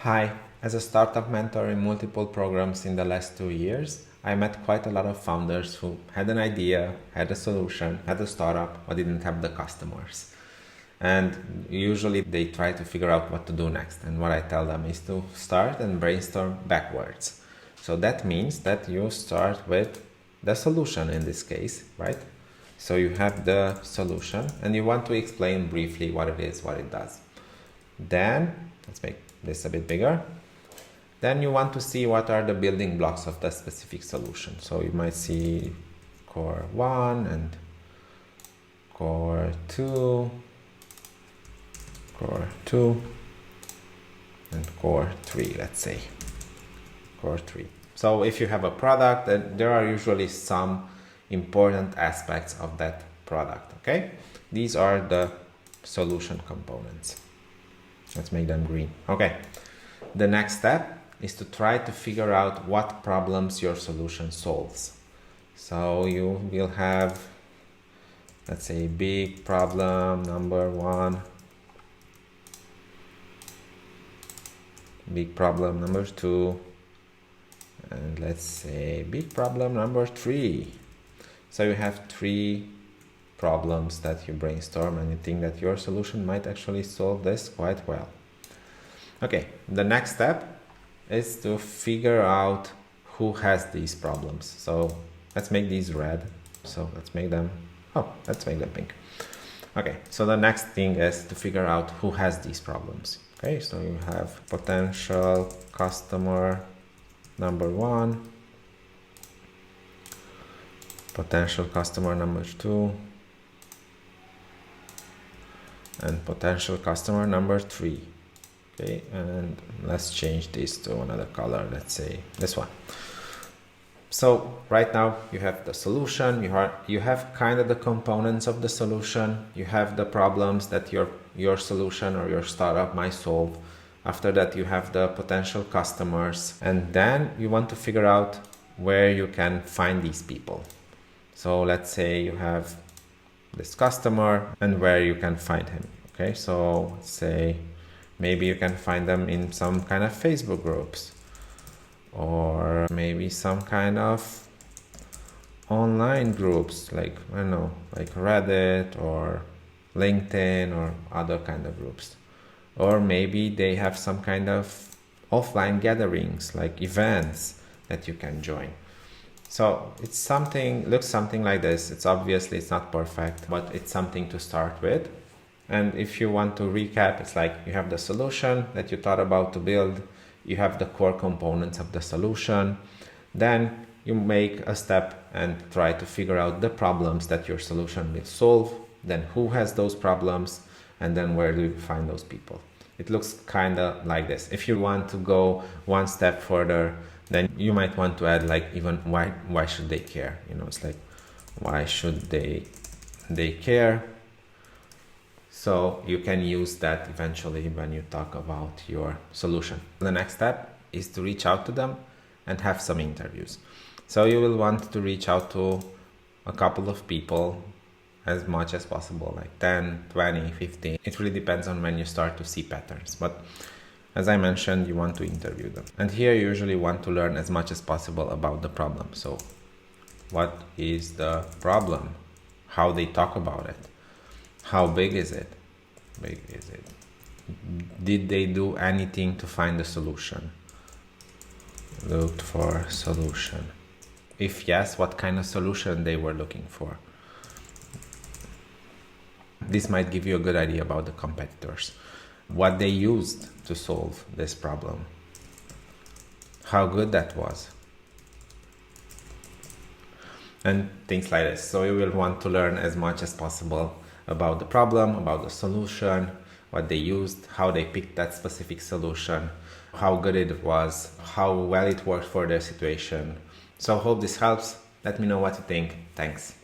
Hi, as a startup mentor in multiple programs in the last 2 years, I met quite a lot of founders who had an idea, had a solution, had a startup, but didn't have the customers. And usually they try to figure out what to do next. And what I tell them is to start and brainstorm backwards. So that means that you start with the solution in this case, right? So you have the solution and you want to explain briefly what it is, what it does. Then, let's make this a bit bigger. Then you want to see what are the building blocks of the specific solution. So you might see core 1 and core 2, core 2, and core 3, let's say. Core 3. So if you have a product, then there are usually some important aspects of that product, okay? These are the solution components. Let's make them green. Okay. The next step is to try to figure out what problems your solution solves. So you will have, let's say, big problem number 1, big problem number 2, and let's say big problem number 3. So you have 3 problems that you brainstorm and you think that your solution might actually solve this quite well. Okay, the next step is to figure out who has these problems. So let's make these red. So let's make them pink. Okay, so the next thing is to figure out who has these problems. Okay, so you have potential customer number 1, potential customer number 2, and potential customer number 3. Okay, and let's change this to another color, let's say this one. So right now you have the solution, you have kind of the components of the solution, you have the problems that your solution or your startup might solve. After that you have the potential customers, and then you want to figure out where you can find these people. So let's say you have this customer and where you can find him. Okay, so let's say maybe you can find them in some kind of Facebook groups, or maybe some kind of online groups like, I don't know, like Reddit or LinkedIn or other kind of groups. Or maybe they have some kind of offline gatherings like events that you can join. So looks something like this. It's not perfect, but it's something to start with. And if you want to recap, it's like you have the solution that you thought about to build, you have the core components of the solution, then you make a step and try to figure out the problems that your solution will solve, then who has those problems, and then where do you find those people. It looks kind of like this. If you want to go one step further, then you might want to add like even why should they care? You know, it's like, why should they care? So you can use that eventually when you talk about your solution. The next step is to reach out to them and have some interviews. So you will want to reach out to a couple of people, as much as possible, like 10, 20, 15. It really depends on when you start to see patterns. But as I mentioned, you want to interview them. And here you usually want to learn as much as possible about the problem. So what is the problem? How they talk about it? How big is it? Did they do anything to find a solution? Looked for a solution. If yes, what kind of solution they were looking for? This might give you a good idea about the competitors. What they used to solve this problem. How good that was. And things like this. So you will want to learn as much as possible about the problem, about the solution, what they used, how they picked that specific solution, how good it was, how well it worked for their situation. So I hope this helps. Let me know what you think. Thanks.